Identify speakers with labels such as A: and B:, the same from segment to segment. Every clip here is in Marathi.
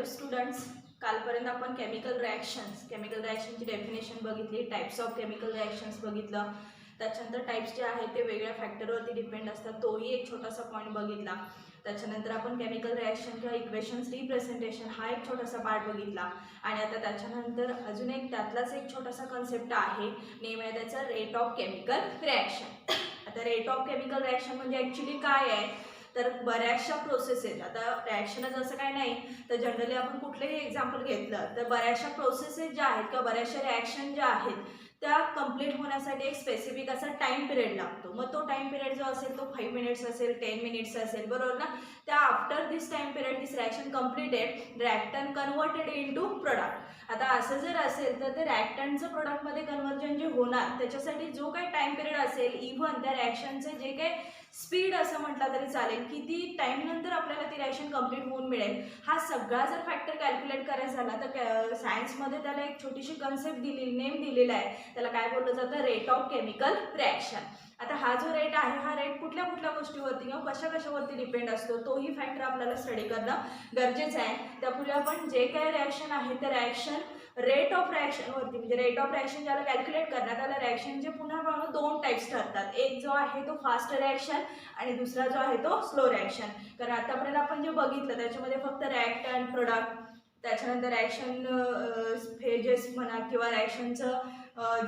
A: हॅलो स्टुडंट्स, कालपर्यंत आपण केमिकल रिॲक्शनची डेफिनेशन बघितली, टाइप्स ऑफ केमिकल रिॲक्शन्स बघितलं. त्याच्यानंतर टाइप्स जे आहेत ते वेगळ्या फॅक्टरवरती डिपेंड असतात, तोही एक छोटासा पॉईंट बघितला. त्याच्यानंतर आपण केमिकल रिॲक्शन किंवा इक्वेशन्स रिप्रेझेंटेशन हा एक छोटासा पार्ट बघितला. आणि आता त्याच्यानंतर अजून एक त्यातलाच एक छोटासा कन्सेप्ट आहे, नेम आहे त्याचा रेट ऑफ केमिकल रिॲक्शन. आता रेट ऑफ केमिकल रिॲक्शन म्हणजे ॲक्च्युली काय आहे, तर बऱ्याचशा प्रोसेस आहेत. आता रिॲक्शनच असं काय नाही, तर जनरली आपण कुठलेही एक्झाम्पल घेतलं तर बऱ्याचशा प्रोसेसेस ज्या आहेत किंवा बऱ्याचशा रिॲक्शन ज्या आहेत त्या कंप्लीट होण्यासाठी एक स्पेसिफिक असा टाइम पिरियड लागतो. मग तो टाइम पिरियड जो असेल तो 5 मिनिट्स असेल, 10 मिनिट्स असेल, बरोबर ना. त्या after this time period this reaction completed, reactant converted into product. आता असं जर असेल तर ते रिॲक्टंटचं प्रोडक्टमध्ये कन्व्हर्जन जे होणार त्याच्यासाठी जो काही टाइम पिरियड असेल, इव्हन त्या रिॲक्शनचे जे काही स्पीड असं म्हटलं तरी चालेल, किती टाइम नंतर आपल्याला ती रिॲक्शन कंप्लीट होऊन मिळेल, हा सगळा जर फॅक्टर कॅल्क्युलेट करायचा झाला तर सायन्समध्ये त्याला एक छोटीशी कन्सेप्ट नेम दिलेला आहे. त्याला काय बोललं जातं, रेट ऑफ केमिकल रिॲक्शन. आता हा जो रेट आहे, हा रेट कुठल्या कुठल्या गोष्टीवरती किंवा कशावरती डिपेंड असतो तोही फॅक्टर आपल्याला स्टडी करणं गरजेचं आहे. त्यापूर्वी आपण जे काही रिॲक्शन आहे ते रिॲक्शन रेट ऑफ रिॲक्शनवरती, म्हणजे रेट ऑफ रिॲक्शन ज्याला कॅल्क्युलेट करण्यात आलं, रिॲक्शनचे पुन्हा म्हणून 2 टाइप्स ठरतात. एक जो आहे तो फास्ट रिॲक्शन आणि दुसरा जो आहे तो स्लो रिॲक्शन. कारण आतापर्यंत आपण जे बघितलं त्याच्यामध्ये फक्त रिॲक्टंट, प्रोडक्ट, त्याच्यानंतर रिॲक्शन फेजेस म्हणा किंवा रिॲक्शनचं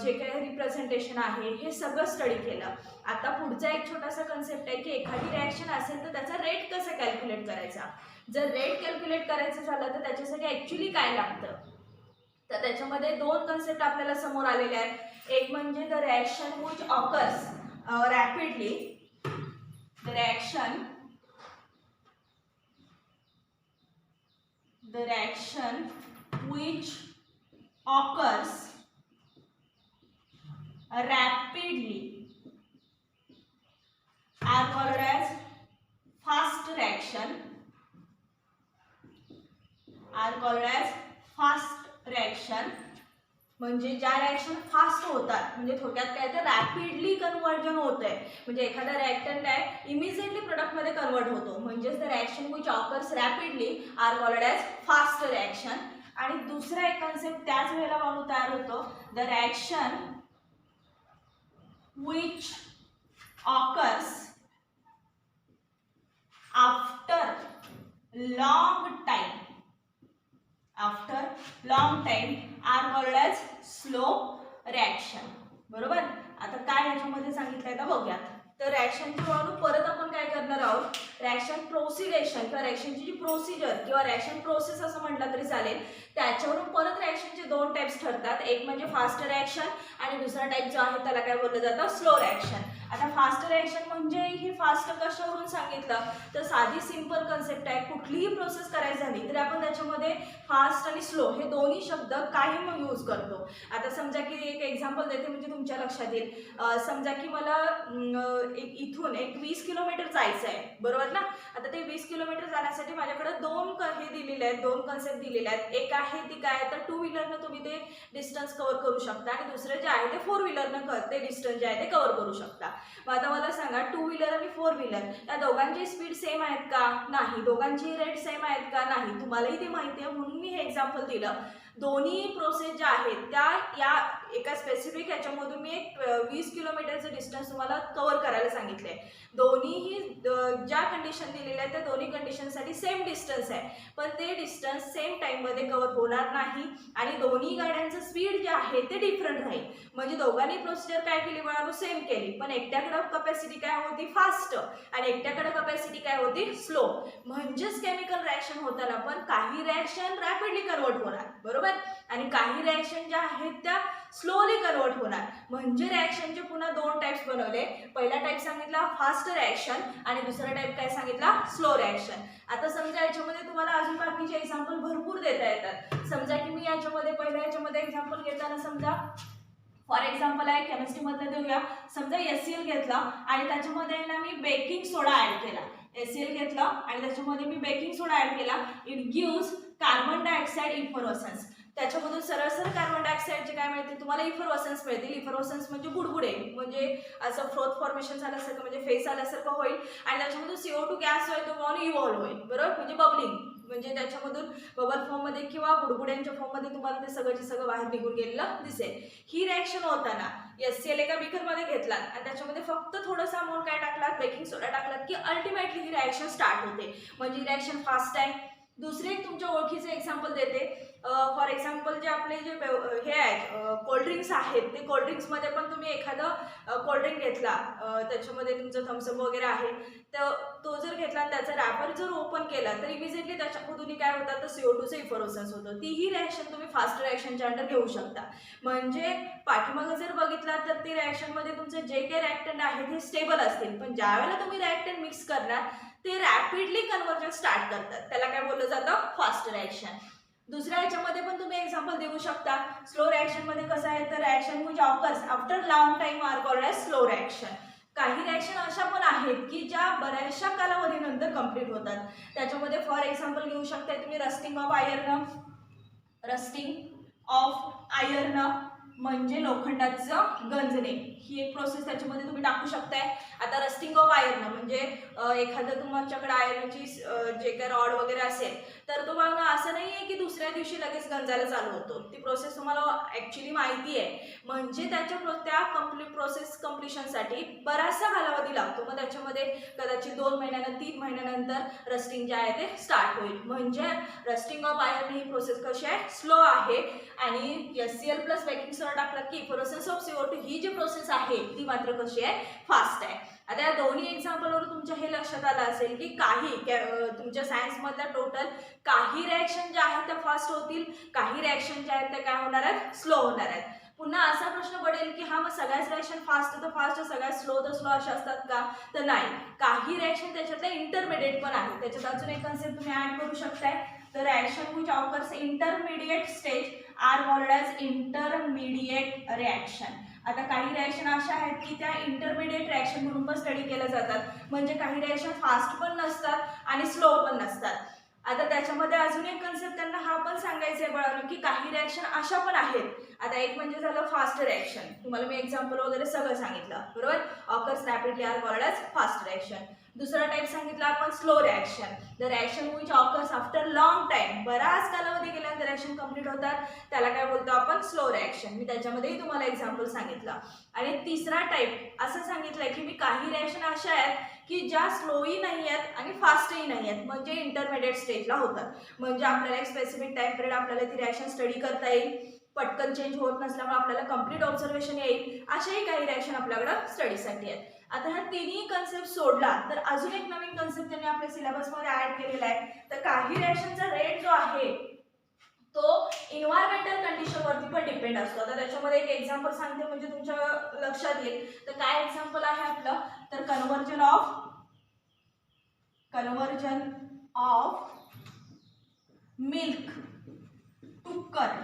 A: जे काही रिप्रेझेंटेशन आहे हे सगळं स्टडी केलं. आता पुढचा एक छोटासा कन्सेप्ट आहे की एखादी रिॲक्शन असेल तर त्याचा रेट कसा कॅल्क्युलेट करायचा. जर रेट कॅल्क्युलेट करायचं झालं तर त्याच्यासाठी ॲक्च्युली काय लागतं, तर त्याच्यामध्ये 2 कन्सेप्ट आपल्याला समोर आलेले आहेत. एक म्हणजे the reaction which occurs rapidly, the reaction which occurs rapidly are called as fast reaction, म्हणजे ज्या रिॲक्शन फास्ट होतात, म्हणजे थोडक्यात काय तर रॅपिडली कन्व्हर्जन होत आहे, म्हणजे एखादा रिॲक्टंट आहे इमिजिएटली प्रोडक्टमध्ये कन्वर्ट होतो, म्हणजेच the reaction which occurs rapidly are called as fast reaction. आणि दुसरा एक कन्सेप्ट त्याच वेळेला म्हणून तयार होतो, the reaction which occurs after long time are called as slow reaction. बरोबर. आता काय याच्यामध्ये सांगितलंय तर बघूया. तर रिॲक्शनच्या वरून परत आपण काय करणार आहोत, रिॲक्शन प्रोसिडेशन किंवा रिॲक्शनची जी प्रोसिजर किंवा रिॲक्शन प्रोसेस असं म्हटलं तरी चालेल, त्याच्यावरून परत रिॲक्शनचे 2 टाइप्स ठरतात. एक म्हणजे फास्ट रिॲक्शन आणि दुसरा टाइप जो आहे त्याला काय बोललं जातं, स्लो रिॲक्शन. आता फास्ट रिॲक्शन म्हणजे ही फास्ट कशावरून सांगितलं तर साधी सिंपल कन्सेप्ट आहे. कुठलीही प्रोसेस करायची झाली तरी आपण त्याच्यामध्ये फास्ट आणि स्लो हे दोन्ही शब्द कायम यूज करतो. आता समजा की एक एक्झाम्पल देते म्हणजे तुमच्या लक्षात येईल. समजा की मला इथून एक 20 किलोमीटर जायचं आहे, बरोबर ना. आता ते 20 किलोमीटर जाण्यासाठी माझ्याकडे 2 हे दिलेले आहेत, 2 कन्सेप्ट दिलेले आहेत. एक आहे ती काय तर 2 व्हीलरनं तुम्ही ते डिस्टन्स कव्हर करू शकता आणि दुसरं जे आहे ते 4 व्हीलरनं ते डिस्टन्स जे आहे ते कव्हर करू शकता. मग आता मला सांगा 2 व्हीलर आणि 4 व्हीलर या दोघांची स्पीड सेम आहेत का, नाही. दोघांची रेट सेम आहेत का, नाही. तुम्हालाही ते माहिती आहे म्हणून मी हे एक्झाम्पल दिलं. दोन्ही प्रोसेस ज्या आहेत त्या या एका स्पेसिफिक ह्याच्यामधून मी एक 20 किलोमीटरचं डिस्टन्स तुम्हाला कव्हर करायला सांगितलं आहे. दोन्हीही ज्या कंडिशन दिलेल्या आहेत त्या दोन्ही कंडिशनसाठी सेम डिस्टन्स आहे, पण ते डिस्टन्स सेम टाईममध्ये कव्हर होणार नाही आणि दोन्ही गाड्यांचं स्पीड जे आहे ते डिफरंट राहील. म्हणजे दोघांनी प्रोसिजर काय केली म्हणालो, सेम केली, पण एकट्याकडे कपॅसिटी काय होती, फास्ट, आणि एकट्याकडे कपॅसिटी काय होती, स्लो. म्हणजेच केमिकल रिॲक्शन होताना पण काही रिॲक्शन रॅपिडली कन्वर्ट होणार, बरोबर, आणि काही रिॲक्शन ज्या आहेत त्या स्लोली कन्वर्ट होणार. म्हणजे रिॲक्शनचे पुन्हा 2 टाइप्स बनवले. पहिला टाइप सांगितला फास्ट रिॲक्शन आणि दुसरा टाइप काय सांगितला, स्लो रिॲक्शन. आता समजा याच्यामध्ये तुम्हाला अजून बाकीचे एक्झाम्पल भरपूर देता येतात. समजा की मी याच्यामध्ये पहिल्या याच्यामध्ये एक्झाम्पल घेताना समजा फॉर एक्झाम्पल आहे केमिस्ट्रीमधलं देऊया. समजा HCl घेतला आणि त्याच्यामध्ये ना मी बेकिंग सोडा ॲड केला. HCl घेतला आणि त्याच्यामध्ये मी बेकिंग सोडा ॲड केला. It gives carbon dioxide effervescence. त्याच्यामधून सरळ कार्बन डायऑक्साईडचे काय मिळते तुम्हाला, इफरव्हसन्स मिळतील. इफरव्हसन्स म्हणजे बुडबुडे, म्हणजे असं फ्रोथ फॉर्मेशन झाल्यासारखं, म्हणजे फेस आल्यासारखं होईल आणि त्याच्यामधून CO2 गॅस जो आहे तो इव्हॉल्व्ह होईल, बरोबर, म्हणजे बबलिंग. म्हणजे त्याच्यामधून बबल फॉर्ममध्ये किंवा बुडबुड्यांच्या फॉर्ममध्ये तुम्हाला ते सगळंच्या सगळं बाहेर निघून गेलेलं दिसेल. ही रिॲक्शन होताना HCl एका बिकरमध्ये घेतलात आणि त्याच्यामध्ये फक्त थोडंसं अमाऊंट काय टाकलात, बेकिंग सोडा टाकलात की अल्टिमेटली ही रिॲक्शन स्टार्ट होते. म्हणजे रिॲक्शन फास्ट आहे. दुसरे एक तुमच्या ओळखीचे एक्झाम्पल देते. फॉर एक्झाम्पल जे आपले जे हे आहेत कोल्ड्रिंक्स आहेत, ते कोल्ड्रिंक्समध्ये पण तुम्ही एखादं कोल्ड्रिंक घेतला, त्याच्यामध्ये तुमचं थम्सअप वगैरे आहे, तर तो जर घेतला आणि त्याचा रॅपर जर ओपन केला तर इमिजिएटली त्याच्यामधून काय होतं तर CO2चं इफरोसन्स होतं. तीही रिॲक्शन तुम्ही फास्ट रिॲक्शनच्या अंडर घेऊ शकता. म्हणजे पाठीमागे जर बघितला तर ती रिॲक्शनमध्ये तुमचे जे काही रिॲक्टंट आहेत हे स्टेबल असतील, पण ज्यावेळेला तुम्ही रिॲक्टंट मिक्स करणार ते रॅपिडली कन्व्हर्जन स्टार्ट करतात. त्याला काय बोललं जातं, फास्ट रिॲक्शन. दुसऱ्या याच्यामध्ये पण तुम्ही एक्झाम्पल देऊ शकता. स्लो रिॲक्शनमध्ये कसं आहे तर reaction which occurs after long time are called as slow reaction. काही रिॲक्शन अशा पण आहेत की ज्या बऱ्याचशा कालावधीनंतर कंप्लीट होतात. त्याच्यामध्ये फॉर एक्झाम्पल घेऊ शकता तुम्ही rusting of iron. Rusting of iron म्हणजे लोखंडाचं गंजणे, ही एक प्रोसेस त्याच्यामध्ये तुम्ही टाकू शकताय. आता रस्टिंग ऑफ आयर्न म्हणजे एखादं तुमच्याकडे आयर्नची जे काही रॉड वगैरे असेल तर तो बघा असं नाही आहे की दुसऱ्या दिवशी लगेच गंजायला चालू होतो. ती प्रोसेस तुम्हाला ॲक्च्युली माहिती आहे. म्हणजे त्या प्रोसेस कम्प्लिशनसाठी बराचसा कालावधी लागतो. मग त्याच्यामध्ये कदाचित 2 महिन्यानंतर 3 महिन्यानंतर रस्टिंग जे आहे ते स्टार्ट होईल. म्हणजे rusting of iron he process कशी आहे, स्लो आहे. आणि HCl प्लस बेकिंग सोडा टाकला की इफरोसन्स of CO2 he G process आहे ती मात्र कशी आहे, फास्ट आहे. आता या दोन्ही एक्झाम्पलवरून तुमच्या हे लक्षात आलं असेल की काही तुमच्या सायन्समधल्या टोटल काही रिॲक्शन ज्या आहेत त्या फास्ट होतील, काही रिॲक्शन ज्या आहेत त्या काय होणार आहेत, स्लो होणार आहेत. पुन्हा असा प्रश्न पडेल की हा मग सगळ्याच रिॲक्शन फास्ट तर फास्ट, सगळ्यात स्लो तर स्लो अशा असतात का, तर नाही. काही रिॲक्शन त्याच्यातल्या इंटरमिडिएट पण आहेत. त्याच्यात अजून एक कन्सेप्ट तुम्ही ऍड करू शकताय. The reaction which occurs intermediate stage are called as intermediate reaction. आता काही रिॲक्शन अशा आहेत की त्या इंटरमिडिएट रिॲक्शन म्हणून पण स्टडी केल्या जातात. म्हणजे काही रिॲक्शन फास्ट पण नसतात आणि स्लो पण नसतात. आता त्याच्यामध्ये अजून एक कन्सेप्ट त्यांना हा पण सांगायचं आहे बाळांनो की काही रिॲक्शन अशा पण आहेत. आता एक म्हणजे झालं फास्ट रिॲक्शन, तुम्हाला मी एक्झाम्पल वगैरे सगळं सांगितलं बरोबर. Occurs rapidly are called as fast reaction. दुसरा टाइप सांगितला आपण slow reaction. The reaction which occurs after long time, बराच कालावधी गेल्यानंतर रिॲक्शन कंप्लीट होतात, त्याला काय बोलतो आपण, स्लो रिॲक्शन. मी त्याच्यामध्येही तुम्हाला एक्झाम्पल सांगितलं. आणि तिसरा टाइप असं सांगितलंय की मी काही रिॲक्शन अशा आहेत की ज्या स्लोही नाही आहेत आणि फास्टही नाही आहेत, म्हणजे इंटरमिडिएट स्टेजला होतात. म्हणजे आपल्याला एक स्पेसिफिक टाइम पिरियड आपल्याला ती रिॲक्शन स्टडी करता येईल, पटकन चेंज होत नसल्यामुळे आपल्याला कंप्लीट ऑब्झर्वेशन येईल. अशाही काही रिॲक्शन आपल्याकडे स्टडीसाठी आहेत. आता ह्या तिन्ही कन्सेप्ट सोडला तर अजून एक नवीन कन्सेप्ट त्यांनी आपल्या सिलेबसमध्ये ऍड केलेला आहे. तर काही रिॲक्शनचा रेट जो आहे तो इन्व्हायरमेंटल कंडिशनवरती पण डिपेंड असतो. आता त्याच्यामध्ये एक एक्झाम्पल सांगते म्हणजे तुमच्या लक्षात येईल. तर काय एक्झाम्पल आहे आपलं, तर conversion of milk to curd,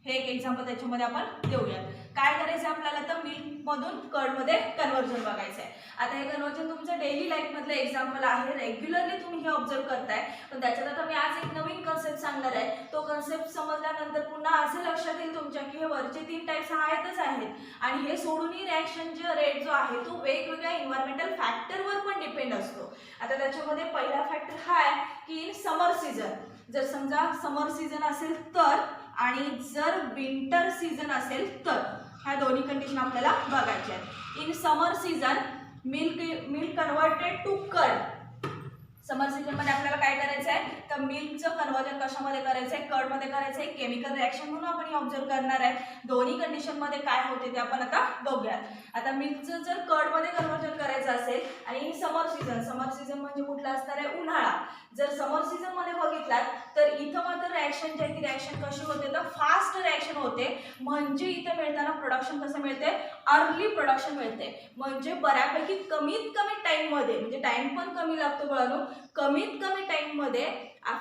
A: हे एक एक्झाम्पल त्याच्यामध्ये आपण देऊया. काय करायचं आपल्याला तर मिल्क मधून कर्ड मध्ये कन्व्हर्जन बघायचं आहे. आता हे कन्व्हर्जन तुमचं डेली लाईफ मधलं एक्झाम्पल आहे, रेग्युलरली तुम्ही हे ऑब्झर्व करताय. पण त्याच्यात आता मी आज एक नवीन कन्सेप्ट सांगणार आहे. तो कन्सेप्ट समजल्यानंतर पुन्हा असं लक्षात येईल तुमच्या की हे वरचे 3 टाइप्स आहेतच आहेत आणि हे सोडूनही रिॲक्शनचे रेट जो आहे तो वेगवेगळ्या इन्व्हायरमेंटल फॅक्टरवर पण डिपेंड असतो. आता त्याच्यामध्ये पहिला फॅक्टर हा आहे की इन समर सीझन, जर समजा समर सीझन असेल तर आणि जर विंटर सीझन असेल तर, ह्या दोन्ही कंडिशन आपल्याला बघायच्या आहेत. In summer season milk converted to curd. Summer season मध्ये आपल्याला काय करायचं आहे तर मिल्कचं कन्वर्जन कशामध्ये करायचं आहे, कर्ड मध्ये करायचं आहे. केमिकल रिॲक्शन म्हणून आपण ऑब्झर्व करणार आहे. दोन्ही कंडिशन मध्ये काय होते ते आपण आता बघूयात. आता मिल्कचं जर कर्ड मध्ये कन्वर्जन करायचं असेल आणि समर सीझन म्हणजे कुठला असणार आहे, उन्हाळा. जर समर सीझन मध्ये बघितलात तर इथं मात्र रिॲक्शन जी आहे ती रिॲक्शन कशी होते तर फास्ट रिॲक्शन होते. म्हणजे इथे मिळताना प्रोडक्शन कसं मिळते, अर्ली प्रोडक्शन मिळते. म्हणजे बऱ्यापैकी कमीत कमी टाइम मध्ये, म्हणजे टाइम पण कमी लागतो बघानो, कमीत कमी टाइम मध्ये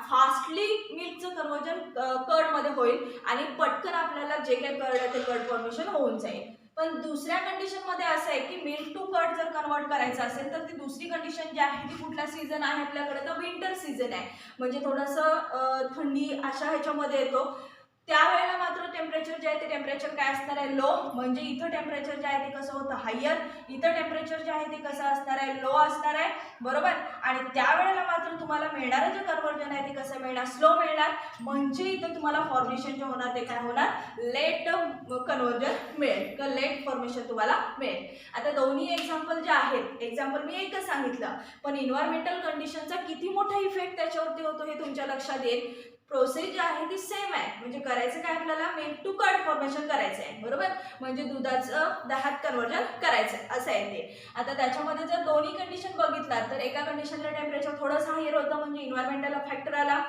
A: फास्टली मिल्कचं कन्वर्जन कर्ड मध्ये होईल आणि पटकन आपल्याला जे काही कर्ड आहे ते कर्ड फॉर्मेशन होऊन जाईल. पण दुसऱ्या कंडिशन मध्ये असं आहे की मिल्क टू कर्ड जर कन्वर्ट करायचं असेल तर ती दुसरी कंडिशन जी आहे ती कुठला सीझन आहे आपल्याकडे तर विंटर सीझन आहे. म्हणजे थोडंसं थंडी अशा ह्याच्यामध्ये येतो. त्यावेळेला मात्र टेम्परेचर जे आहे ते टेम्परेचर काय असणार आहे, लो. म्हणजे इथं टेम्परेचर जे आहे ते कसं होतं, हायर. इथं टेम्परेचर जे आहे ते कसं असणार आहे, लो असणार आहे, बरोबर. आणि त्यावेळेला मात्र तुम्हाला मिळणारं जे कन्व्हर्जन आहे ते कसं मिळणार, स्लो मिळणार. म्हणजे इथं तुम्हाला फॉर्मेशन जे होणार ते काय होणार, लेट कन्व्हर्जन मिळेल किंवा लेट फॉर्मेशन तुम्हाला मिळेल. आता दोन्ही एक्झाम्पल जे आहेत, एक्झाम्पल मी एकच सांगितलं, पण इन्व्हायरमेंटल कंडिशनचा किती मोठा इफेक्ट त्याच्यावरती होतो हे तुमच्या लक्षात येईल. प्रोसेस जी आहे ती सेम आहे. म्हणजे करायचं काय, आपल्याला मिल्क टू कर्ड फॉर्मेशन करायचं आहे, बरोबर. म्हणजे दुधाचं दह्यात कन्व्हर्जन करायचं आहे, असं आहे ते. आता त्याच्यामध्ये जर दोन्ही कंडिशन बघितला तर एका कंडिशनला टेम्परेचर थोडंसं हायर होतं म्हणजे इन्व्हायरमेंटल फॅक्टर आला.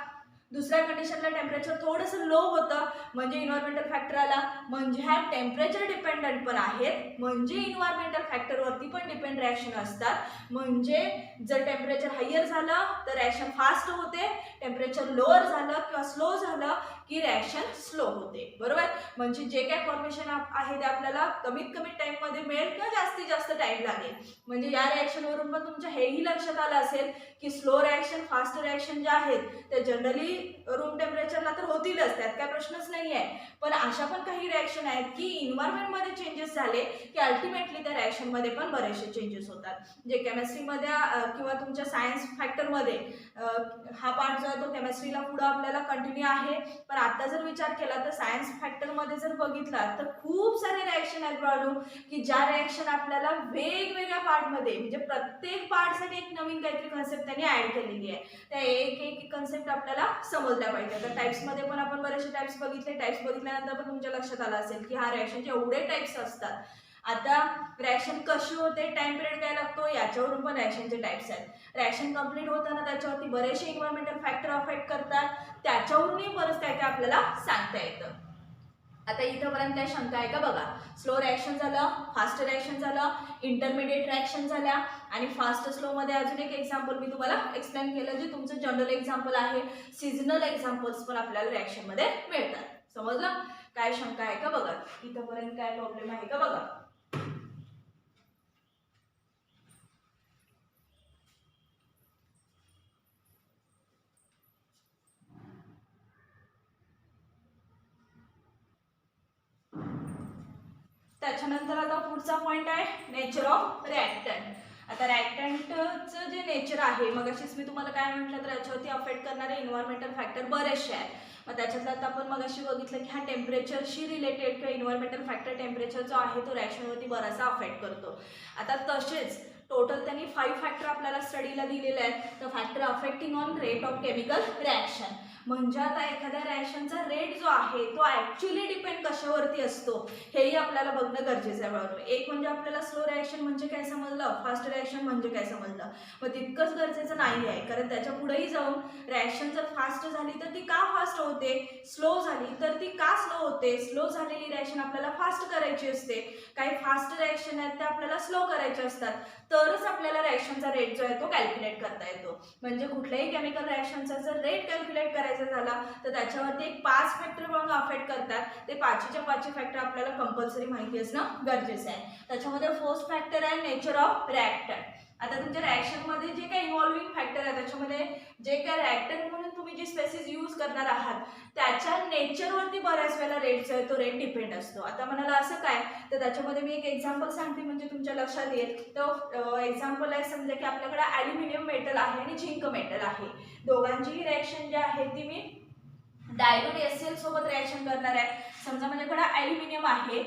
A: दुसऱ्या कंडिशनला टेम्परेचर थोडंसं लो होतं म्हणजे इन्व्हायरमेंटल फॅक्टर आला. म्हणजे ह्या टेम्परेचर डिपेंडंट पण आहेत, म्हणजे इन्व्हायरमेंटल फॅक्टरवरती पण डिपेंड रिॲक्शन असतात. म्हणजे जर टेम्परेचर हायर झालं तर रिॲक्शन फास्ट होते, टेम्परेचर लोअर झालं किंवा स्लो झालं की रिॲक्शन स्लो होते, बरोबर. म्हणजे जे काय फॉर्मेशन आहे ते आपल्याला कमीत कमी टाईममध्ये मिळेल किंवा जास्तीत जास्त टाईम लागेल. म्हणजे या रिॲक्शनवरून पण तुमच्या हेही लक्षात आलं असेल की स्लो रिॲक्शन, फास्ट रिॲक्शन जे आहेत ते जनरली रूम टेम्परेचरला तर होतीलच, त्यात काय प्रश्नच नाही आहे. पण अशा पण काही रिॲक्शन आहेत की इन्व्हायरमेंटमध्ये चेंजेस झाले की अल्टिमेटली त्या रिॲक्शनमध्ये पण बरेचसे चेंजेस होतात. जे केमिस्ट्रीमध्ये किंवा तुमच्या सायन्स फॅक्टरमध्ये हा पार्ट जो आहे तो केमिस्ट्रीला पुढं आपल्याला कंटिन्यू आहे. पण आता जर विचार केला तर सायन्स फॅक्टरमध्ये जर बघितला तर खूप सारे रिॲक्शन आहेत बाळू, की ज्या रिॲक्शन आपल्याला वेगवेगळ्या पार्टमध्ये, म्हणजे प्रत्येक पार्टसाठी एक नवीन काहीतरी कन्सेप्ट त्यांनी ऍड केलेली आहे. त्या एक एक कन्सेप्ट आपल्याला समजल्या पाहिजे. आता टाइप्समध्ये पण आपण बरेचसे टाइप्स बघितले. टाइप्स बघितल्यानंतर पण तुमच्या लक्षात आलं असेल की हा रिॲक्शनचे एवढे टाइप्स असतात. आता रिॲक्शन कशी होते, टाइम पिरियड काय लागतो, याच्यावरून पण रिॲक्शनचे टाइप्स आहेत. रिॲक्शन कंप्लीट होताना त्याच्यावरती बरेचसे इन्व्हायरमेंटल फॅक्टर अफेक्ट करतात, त्याच्यावरूनही बरंच काय काय आपल्याला सांगता येतं. आता इथंपर्यंत काय शंका आहे का बघा. स्लो रिॲक्शन झालं, फास्ट रिॲक्शन झालं, इंटरमिडिएट रिॲक्शन झाल्या आणि फास्ट स्लो मध्ये अजून एक एक्झाम्पल मी तुम्हाला एक्सप्लेन केलं जे तुमचं जनरल एक्झाम्पल आहे. सीझनल एक्झाम्पल्स पण आपल्याला रिॲक्शन मध्ये मिळतात. समजलं. काय शंका आहे का बघा. इथंपर्यंत काय प्रॉब्लेम आहे का बघा. त्याच्यानंतर आता पुढचा पॉइंट आहे नेचर ऑफ रिॲक्टंट. आता रिॲक्टंटचं जे नेचर आहे, मग अशीच मी तुम्हाला काय म्हटलं तर याच्यावरती अफेक्ट करणारे इन्व्हायरमेंटल फॅक्टर बरेचसे आहेत. मग त्याच्यातलं आता आपण मग अशी बघितलं की हा टेम्परेचरशी रिलेटेड किंवा इन्व्हायरमेंटल फॅक्टर टेम्परेचर जो आहे तो रिॲक्शनवरती बराचसा अफेक्ट करतो. आता तसेच टोटल त्यांनी 5 फॅक्टर आपल्याला स्टडीला दिलेले आहेत. तर factor affecting on rate of chemical reaction, म्हणजे आता एखाद्या रिॲक्शनचा रेट जो आहे तो ॲक्च्युली डिपेंड कशावरती असतो हेही आपल्याला बघणं गरजेचं आहे बरोबर. एक म्हणजे आपल्याला स्लो रिॲक्शन म्हणजे काय समजलं, फास्ट रिॲक्शन म्हणजे काय समजलं. मग तितकंच गरजेचं नाही आहे, कारण त्याच्या पुढेही जाऊन रिॲक्शन जर फास्ट झाली तर ती का फास्ट होते, स्लो झाली तर ती का स्लो होते. स्लो झालेली रिॲक्शन आपल्याला फास्ट करायची असते, काही फास्ट रिॲक्शन आहेत ते आपल्याला स्लो करायचे असतात. तरच आपल्याला रिॲक्शनचा रेट जो आहे तो कॅल्क्युलेट करता येतो. म्हणजे कुठल्याही केमिकल रिॲक्शनचा जर रेट कॅल्क्युलेट करायचा झाला तर त्याच्यावरती एक 5 फॅक्टर म्हणून अफेक्ट करतात. ते 5च्या 5 फॅक्टर आपल्याला कंपल्सरी माहिती असणं गरजेचं आहे. त्याच्यामध्ये फर्स्ट फॅक्टर आहे नेचर ऑफ रिॲक्टंट. आता तुमच्या रिॲक्शनमध्ये जे काही इन्व्हॉल्विंग फॅक्टर आहे त्याच्यामध्ये जे काय रिॲक्टंट म्हणून तुम्ही जी स्पेसिस यूज करणार आहात त्याच्या नेचरवरती बऱ्याच वेळेला रेट जो आहे तो रेट डिपेंड असतो. आता म्हणाला असं काय तर त्याच्यामध्ये मी एक एक्झाम्पल सांगते म्हणजे तुमच्या लक्षात येईल. तो एक्झाम्पल आहे, समजा की आपल्याकडे ॲल्युमिनियम मेटल आहे आणि झिंक मेटल आहे. दोघांचीही रिॲक्शन जी आहे ती मी डायल्यूट HCl सोबत रिॲक्शन करणार आहे. समजा माझ्याकडे ॲल्युमिनियम आहे,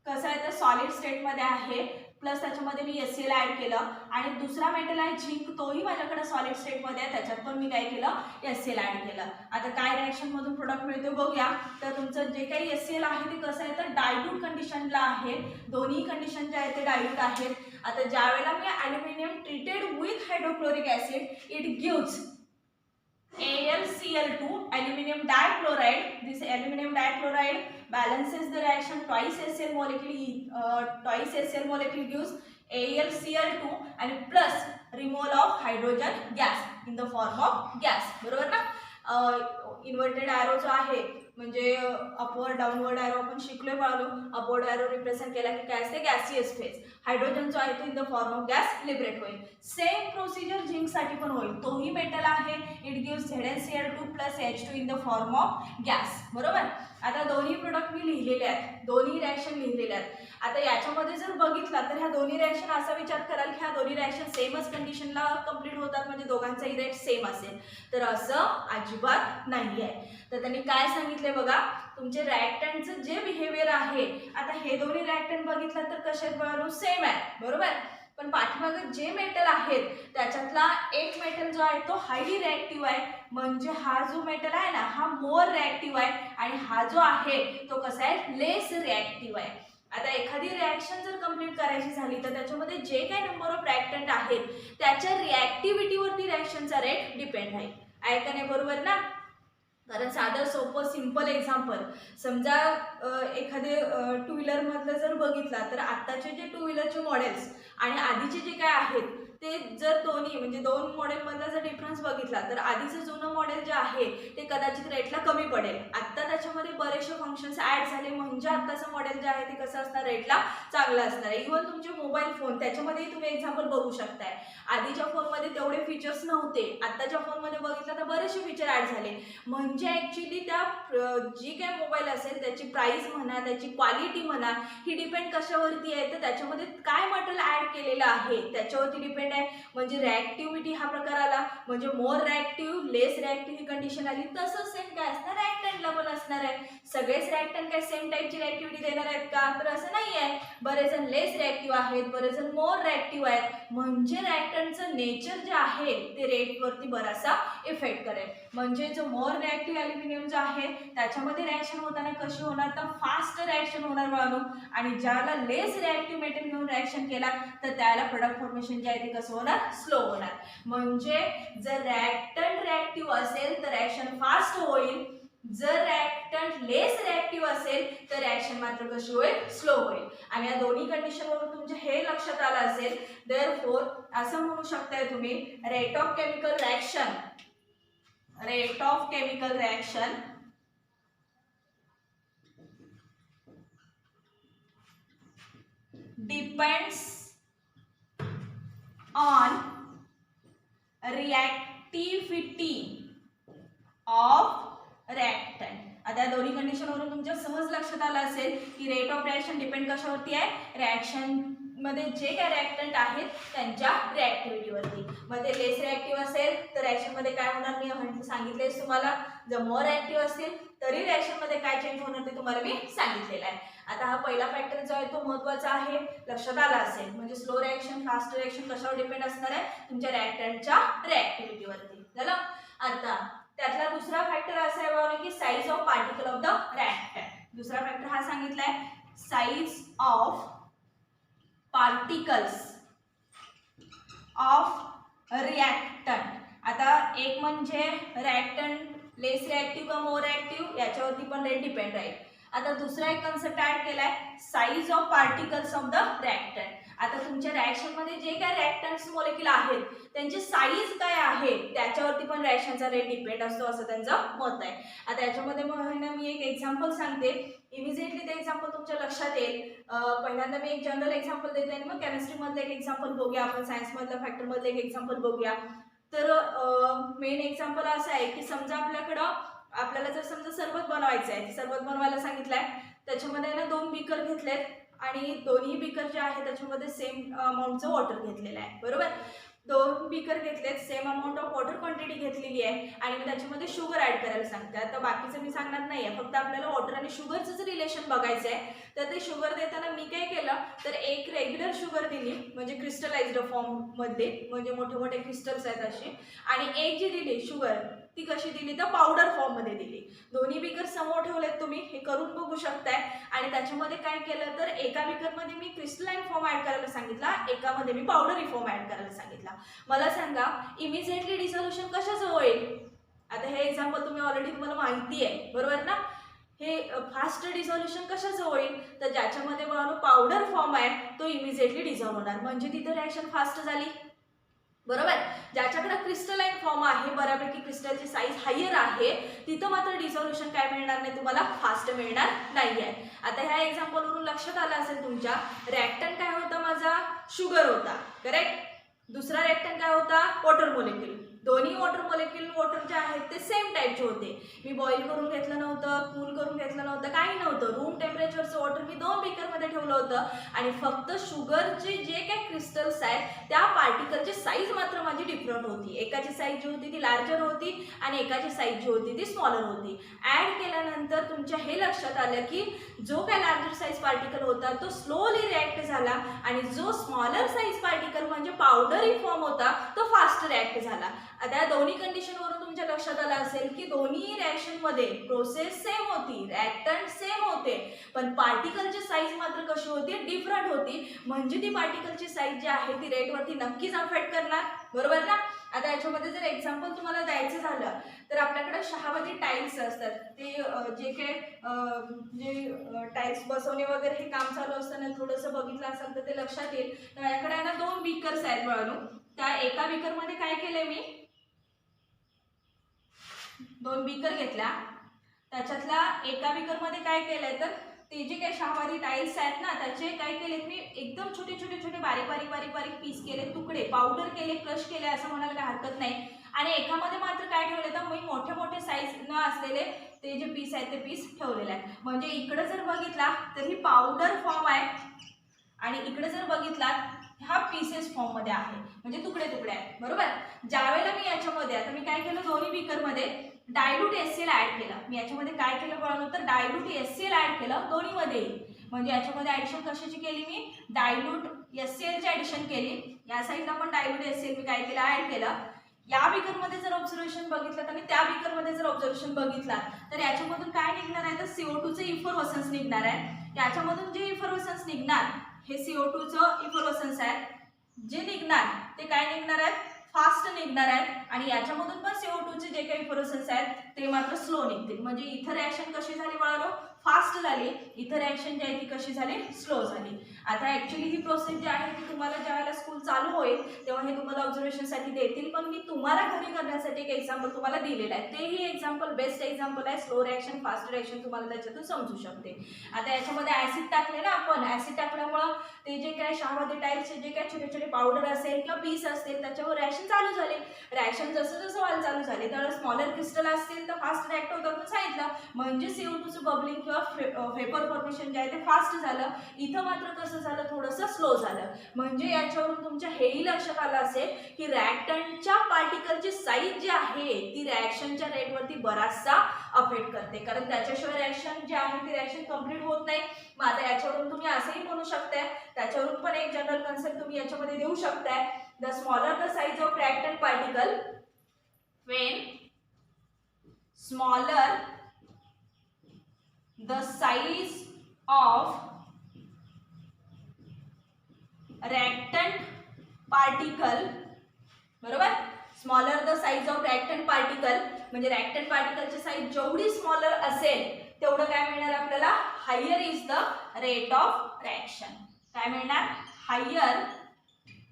A: कसं आहे तर सॉलिड स्टेटमध्ये आहे, प्लस त्याच्यामध्ये मी HCl ॲड केलं आणि दुसरा मेटल आहे झिंक, तोही माझ्याकडे सॉलिड स्टेटमध्ये आहे, त्याच्यात पण मी काय केलं HCl ॲड केलं. आता काय रिॲक्शनमधून प्रोडक्ट मिळतो बघूया. तर तुमचं जे काही HCl आहे ते कसं आहे तर डायल्यूट कंडिशनला आहे. दोन्ही कंडिशन जे आहे ते डायल्यूट आहेत. आता ज्या वेळेला मी aluminium treated with hydrochloric acid it gives AlCl2 aluminum dichloride. This aluminum dichloride balances the reaction. Twice HCl molecule gives AlCl2 and plus removal of hydrogen gas in the form of gas. बरोबर ना. इन्व्हर्टेड ॲरो जो आहे म्हणजे अपवर्ड डाऊनवर्ड ॲरो आपण शिकलोय बाळालो. अपवर्ड ॲरो रिप्रेझेंट केला की काय असते गॅसियस फेज. हायड्रोजन जो आहे तो in the form of gas liberate होईल. सेम प्रोसिजर झिंकसाठी पण होईल. तोही मेटल आहे. It gives ZnCl2 + H2 in the form of gas. बरोबर. आता दोन्ही प्रोडक्ट मी लिहिलेले आहेत, दोन्ही रिॲक्शन लिहिलेले आहेत. आता याच्यामध्ये जर बघितला तर ह्या दोन्ही रिॲक्शन असा विचार कराल की ह्या दोन्ही रिॲक्शन सेमच कंडिशनला कंप्लीट होतात, म्हणजे दोघांचाही रेट सेम असेल. तर असं अजिबात नाही आहे. तर त्यांनी काय सांगितले बघा, तुमचे रिॲक्टंटचं जे बिहेवियर आहे, आता हे दोन्ही रिॲक्टंट बघितलं तर कसे आहेत सेम आहे. बरोबर. पण पाठीमागे जे मेटल आहेत त्याच्यातला एक मेटल जो आहे तो हायली रिॲक्टिव्ह आहे, म्हणजे हा जो मेटल आहे ना हा मोर रिॲक्टिव्ह आहे, आणि हा जो आहे तो कसा आहे लेस रिॲक्टिव्ह आहे. आता एखादी रिॲक्शन जर कंप्लीट करायची झाली तर त्याच्यामध्ये जे काही नंबर ऑफ रिॲक्टंट आहेत त्याच्या रिॲक्टिव्हिटीवरती रिॲक्शनचा रेट डिपेंड आहे. आहे का नाही? बरोबर ना. कारण साधं सोपं सिंपल एक्झाम्पल, समजा एखादे टू व्हीलर मधलं जर बघितला तर आत्ताचे जे टू व्हीलरचे मॉडेल्स आणि आधीचे जे काय आहेत ते जर दोन्ही म्हणजे दोन मॉडेलमधला जर डिफरन्स बघितला तर आधीचं जुनं मॉडेल जे आहे ते कदाचित रेटला कमी पडेल. आत्ता त्याच्यामध्ये बरेचसे फंक्शन्स ॲड झाले, म्हणजे आत्ताचं मॉडेल जे आहे ते कसं असणार रेटला चांगलं असणार. इव्हन तुमचे मोबाईल फोन त्याच्यामध्येही तुम्ही एक्झाम्पल बघू शकताय. आधीच्या फोनमध्ये तेवढे फीचर्स नव्हते, आत्ताच्या फोनमध्ये बघितलं तर बरेचसे फीचर ॲड झाले. म्हणजे ॲक्च्युली त्या जी काय मोबाईल असेल त्याची प्राइस म्हणा, त्याची क्वालिटी म्हणा, ही डिपेंड कशावरती आहे तर त्याच्यामध्ये काय मटेरियल ॲड केलेलं आहे त्याच्यावरती डिपेंड आहे. म्हणजे रिॲक्टिव्हिटी हा प्रकार आला, म्हणजे मोर रिॲक्टिव्ह लेस रिॲक्टिव्ह ही कंडिशन आली. तसंच सेम काय असणार रिॲक्टंटला पण असणार आहे. सगळेच रिॲक्टंट काय सेम टाईपची रिॲक्टिव्हिटी देणार आहेत का? तर असं नाही आहे. बरेच जण लेस रिॲक्टिव्ह आहेत, बरेच जण मोर रिॲक्टिव्ह आहेत. म्हणजे रिॲक्टंटचं नेचर जे आहे ते रेटवरती बराचसा इफेक्ट करेल. म्हणजे जो मोर रिॲक्टिव्ह ॲल्युमिनियम जो आहे त्याच्यामध्ये रिॲक्शन होताना कशी होणार तर फास्ट रिॲक्शन होणार बाळांनो, आणि ज्याला लेस रिॲक्टिव्ह मेटल घेऊन रिॲक्शन केला तर त्याला प्रोडक्ट फॉर्मेशन जे आहे ते कसं होणार स्लो होणार. म्हणजे जर रिॲक्टंट रिॲक्टिव्ह असेल तर रिॲक्शन फास्ट होईल, जर रिॲक्टंट लेस रिॲक्टिव्ह असेल तर रिॲक्शन मात्र कशी होईल स्लो होईल. आणि या दोन्ही कंडिशनवरून तुमच्या हे लक्षात आलं असेल. देअरफोर असं म्हणू शकताय तुम्ही rate of chemical reaction depends on reactivity of reactant. आता या दोन्ही कंडिशनवरून तुमच्या सहज लक्षात आलं असेल की रेट ऑफ रिॲक्शन डिपेंड कशावरती आहे, रिॲक्शन मध्ये जे काय रिॲक्टंट आहेत त्यांच्या रिॲक्टिव्हिटीवरती. मग ते लेस रिॲक्टिव्ह असेल तर रिॲक्शन मध्ये काय होणार मी सांगितलेच तुम्हाला. जर मोर रिॲक्टिव्ह असेल तरी रिॲक्शन मध्ये काय चेंज होणार ते तुम्हाला मी सांगितलेलं आहे. आता हा पहिला फॅक्टर जो आहे तो महत्त्वाचा आहे, लक्षात आला असेल. म्हणजे स्लो रिॲक्शन फास्ट रिॲक्शन कशावर डिपेंड असणार आहे, तुमच्या रिॲक्टंटच्या रिॲक्टिव्हिटीवरती. झालं. आता त्यातला दुसरा फॅक्टर असा आहे बघा की size of particle of the reactant. दुसरा फॅक्टर हा सांगितलाय size of particles of reactant. आता एक म्हणजे रिॲक्टंट लेस रिॲक्टिव्ह का मोर रिॲक्टिव्ह याच्यावरती पण रेट डिपेंड राहील. आता दुसरा एक कन्सेप्ट ॲड केलाय size of particles of the reactant. आता तुमच्या रिॲक्शन मध्ये जे काय रिॲक्टंट्स मॉलिक्यूल आहेत त्यांची साईज काय आहे त्याच्यावरती पण रिॲक्शनचा रेट डिपेंड असतो असं त्यांचं मत आहे. आता याच्यामध्ये मी एक एक्झाम्पल सांगते, इमिजिएटली ते एक्झाम्पल तुमच्या लक्षात येईल. पहिल्यांदा मी एक जनरल एक्झाम्पल देते आणि मग केमिस्ट्री मधलं एक एक्झाम्पल बघूया, आपण सायन्स मधल्या फॅक्टर मधलं एक एक्झाम्पल बघूया. तर मेन एक्झाम्पल असं आहे की समजा आपल्याला जर समजा सरबत बनवायचं आहे, सरबत बनवायला सांगितलंय, त्याच्यामध्ये ना 2 बीकर घेतलेत आणि दोन्ही बीकर जे आहे त्याच्यामध्ये सेम अमाऊंटचं वॉटर घेतलेलं आहे. बरोबर. 2 बीकर घेतलेत, same amount of water quantity घेतलेली आहे आणि मी त्याच्यामध्ये शुगर ॲड करायला सांगते. आता बाकीचं मी सांगणार नाही आहे, फक्त आपल्याला वॉटर आणि शुगरचं जर रिलेशन बघायचं आहे. तर ते शुगर देताना मी काय केलं तर एक रेग्युलर शुगर दिली म्हणजे क्रिस्टलाइज्ड फॉर्ममध्ये, म्हणजे मोठे मोठे क्रिस्टल्स आहेत अशी, आणि एक जी दिली शुगर ती कशी दिली तर पावडर फॉर्ममध्ये दिली. दोन्ही बीकर समोर ठेवलेत, तुम्ही हे करून बघू शकताय. आणि त्याच्यामध्ये काय केलं तर एका बीकरमध्ये मी क्रिस्टलाइन फॉर्म ॲड करायला सांगितला, एकामध्ये मी पावडरी फॉर्म ॲड करायला सांगितला. मला सांगा इमिजिएटली डिसोल्युशन कशाचं होईल. आता हे एक्झाम्पल तुम्हाला माहिती आहे बरोबर ना. हे फास्ट डिसोल्युशन कशाचं होईल तर ज्याच्यामध्ये पावडर फॉर्म आहे तो इमिजिएटली डिझॉल्व होणार, म्हणजे तिथे रिॲक्शन फास्ट झाली. बरोबर. ज्याच्याकडे क्रिस्टलाइन फॉर्म आहे, बऱ्यापैकी क्रिस्टलची साईज हायर आहे, तिथं मात्र डिसॉल्युशन काय मिळणार नाही तुम्हाला, फास्ट मिळणार नाहीये. आता ह्या एक्झाम्पल वरून लक्षात आलं असेल तुमच्या, रिएक्टंट काय होता माझा, शुगर होता, करेक्ट. दुसरा रिएक्टंट काय होता, वॉटर मॉलिक्यूल. दोन्ही वॉटर मॉलिक्यूल वॉटर जे आहेत ते सेम टाईपचे होते. मी बॉईल करून घेतलं नव्हतं, कूल करून घेतलं नव्हतं, काही नव्हतं. रूम टेम्परेचरचं वॉटर मी 2 बीकरमध्ये ठेवलं होतं आणि फक्त शुगरचे जे काही क्रिस्टल्स आहेत त्या पार्टिकलची साईज मात्र माझी डिफरंट होती. एकाची साईज जी होती ती लार्जर होती आणि एकाची साईज जी होती ती स्मॉलर होती. ॲड केल्यानंतर तुमच्या हे लक्षात आलं की जो काय लार्जर साईज पार्टिकल होता तो स्लोली रिॲक्ट झाला आणि जो स्मॉलर साईज पार्टिकल म्हणजे पावडरी फॉर्म होता तो फास्ट रिॲक्ट झाला. आता या दोन्ही कंडिशनवरून तुमच्या लक्षात आलं असेल की दोन्ही रिॲक्शनमध्ये प्रोसेस सेम होती, रिॲक्टंट सेम होते, पण पार्टिकलची साईज मात्र कशी होती, डिफरंट होती. म्हणजे ती पार्टिकलची साईज जी आहे ती रेटवरती नक्कीच अफेक्ट करणार, बरोबर ना. आता याच्यामध्ये जर एक्झाम्पल तुम्हाला द्यायचं झालं तर आपल्याकडे शहामध्ये टाईल्स असतात, ते जे काही जे टाईल्स बसवणे वगैरे हे काम चालू असताना थोडंसं बघितलं असेल तर ते लक्षात येईल. तर याकडे आहे ना 2 बीकर्स आहेत मिळून. त्या एका बीकरमध्ये काय केलंय मी, 2 बीकर घेतल्या, त्याच्यातल्या एका बीकरमध्ये काय केलंय तर ते जे काही शहावारी टाईल्स आहेत ना त्याचे काय केलेत मी, एकदम छोटे छोटे छोटे बारीक बारीक बारीक बारीक पीस केले, तुकडे पावडर केले, क्रश केले असं म्हणायला काही हरकत नाही. आणि एकामध्ये मात्र काय ठेवले तर मी मोठे मोठे साईज न असलेले ते जे पीस आहेत ते पीस ठेवलेले आहेत. म्हणजे इकडे जर बघितला तर ही पावडर फॉर्म आहे आणि इकडे जर बघितला हा पीसेस फॉर्म मध्ये आहे, म्हणजे तुकडे तुकडे आहेत, बरोबर. ज्यावेळेला मी याच्यामध्ये आता मी काय केलं, दोन्ही बीकरमध्ये डायल्यूट HCl ऍड केलं. मी याच्यामध्ये काय केलं कळलं तर डायल्यूट HCl ऍड केलं दोन्हीमध्ये. म्हणजे याच्यामध्ये ऍडिशन कशाची केली मी, डायल्यूट HCl ची ऍडिशन केली. या साईडला पण डायल्यूट HCl मी काय केलं, ऍड केलं. या बीकरमध्ये जर ऑब्झर्वेशन बघितलं आणि त्या बीकरमध्ये जर ऑब्झर्वेशन बघितला तर याच्यामधून काय निघणार आहे तर CO2 चे इफरव्हसन्स निघणार आहे. याच्यामधून जे इफरव्हसन्स निघणार हे CO2 चं इफरव्हसन्स आहे, जे निघणार ते काय निघणार आहे, फास्ट निघणार आहे. आणि याच्यामधून पण CO2 चे जे काही इफरव्हसन्स आहेत ते मात्र स्लो निघतील. म्हणजे इथं रिॲक्शन कशी झाली बाळांनो, फास्ट झाली, इथं रिॲक्शन जी आहे ती कशी झाली, स्लो झाली. आता ऍक्च्युली ही प्रोसेस जी आहे ती तुम्हाला ज्यावेळेला स्कूल चालू होईल तेव्हा हे तुम्हाला ऑब्झर्वेशनसाठी देतील, पण मी तुम्हाला घरी करण्यासाठी एक एक्झाम्पल तुम्हाला दिलेलं आहे. तेही एक्झाम्पल बेस्ट एक्झाम्पल आहे, स्लो रिॲक्शन फास्ट रिॲक्शन तुम्हाला त्याच्यातून समजू शकते. आता याच्यामध्ये ऍसिड टाकले ना आपण, ऍसिड टाकल्यामुळं ते जे काय शहामध्ये टाईल्सचे जे काय छोटे छोटे पावडर असेल किंवा पीस असतील त्याच्यावर रिॲक्शन चालू झाले. रिॲक्शन जसं जसं व्हायला चालू झाले त्यावेळेस स्मॉलर क्रिस्टल असतील तर फास्ट रिॲक्ट होतात म्हणून सांगितलं. म्हणजे CO2 चं बबलिंग किंवा व्हेपर फॉर्मेशन जे आहे ते फास्ट झालं. इथं मात्र कसं झालं, थोडंसं स्लो झालं. म्हणजे याच्यावरून तुमच्या हेही लक्षात आलं असेल की रिॲक्टंटच्या पार्टिकलची साईज जी आहे ती रिॲक्शनच्या रेटवरती बराचसा अफेक्ट करते, कारण त्याच्याशिवाय रिॲक्शन जी आहे ती रिॲक्शन कंप्लीट होत नाही. मग आता याच्यावरून तुम्ही असंही म्हणू शकताय, त्याच्यावरून पण एक जनरल कन्सेप्ट तुम्ही याच्यामध्ये देऊ शकताय. The smaller the size of reactant particle, when smaller the size of reactant particle, बरोबर. Smaller the size of reactant particle म्हणजे रिॲक्टंट पार्टिकलची साईज जेवढी स्मॉलर असेल तेवढं काय मिळणार आपल्याला, higher is the rate of reaction. काय मिळणार, higher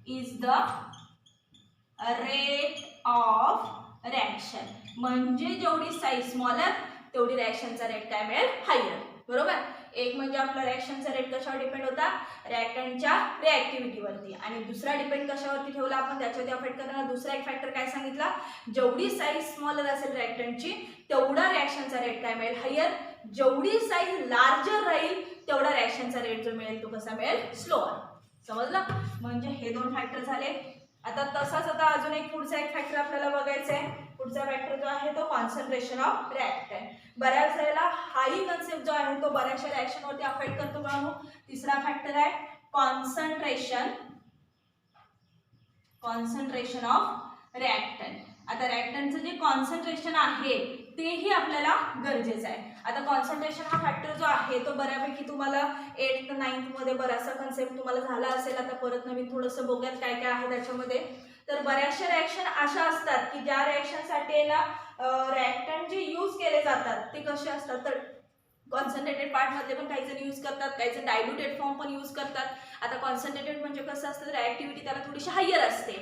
A: is the rate of reaction. म्हणजे जेवढी साईज स्मॉलर तेवढी रिॲक्शनचा रेट काय मिळेल, हायर, बरोबर. एक म्हणजे आपला रिॲक्शनचा रेट कशावर डिपेंड होता, रिॲक्टंटच्या रिॲक्टिव्हिटीवरती. आणि दुसरा डिपेंड कशावरती ठेवला आपण, त्याच्यावरती अफेक्ट करणारा दुसरा एक फॅक्टर काय सांगितला, जेवढी साईज स्मॉलर असेल रिॲक्टंटची तेवढा रिॲक्शनचा रेट काय मिळेल, हायर. जेवढी साईज लार्जर राहील तेवढा रिॲक्शनचा रेट जो मिळेल तो कसा मिळेल, स्लोअर. समजलं. म्हणजे हे 2 फॅक्टर झाले. आता तसाच आता अजून एक पुढचा एक फॅक्टर आपल्याला बघायचा आहे. पुढचा फॅक्टर जो आहे तो कॉन्सन्ट्रेशन ऑफ रिॲक्टंट. बऱ्याच वेळेला हाही कन्सेप्ट जो आहे तो बऱ्याचशा रिॲक्शनवरती अफेक्ट करतो मित्रांनो. तिसरा फॅक्टर आहे कॉन्सन्ट्रेशन ऑफ रिॲक्टंट. आता रिॲक्टंटचं जे कॉन्सन्ट्रेशन आहे तेही आपल्याला गरजेचं आहे. आता कॉन्सन्ट्रेशन हा फॅक्टर जो आहे तो बऱ्यापैकी तुम्हाला 8th 9th मध्ये बराचसा कन्सेप्ट तुम्हाला झाला असेल. आता परत नवीन थोडंसं बघूयात काय काय आहे त्याच्यामध्ये. तर बऱ्याचशा रिॲक्शन अशा असतात की ज्या रिॲक्शनसाठी ना रिॲक्टंट जे यूज केले जातात ते कसे असतात, तर कॉन्सन्ट्रेटेड पार्ट मध्ये पण काही जण यूज करतात, काही जण डायल्युटेड फॉर्म पण यूज करतात. आता कॉन्सन्ट्रेटेड म्हणजे कसं असतं, रिॲक्टिव्हिटी त्याला थोडीशी हायर असते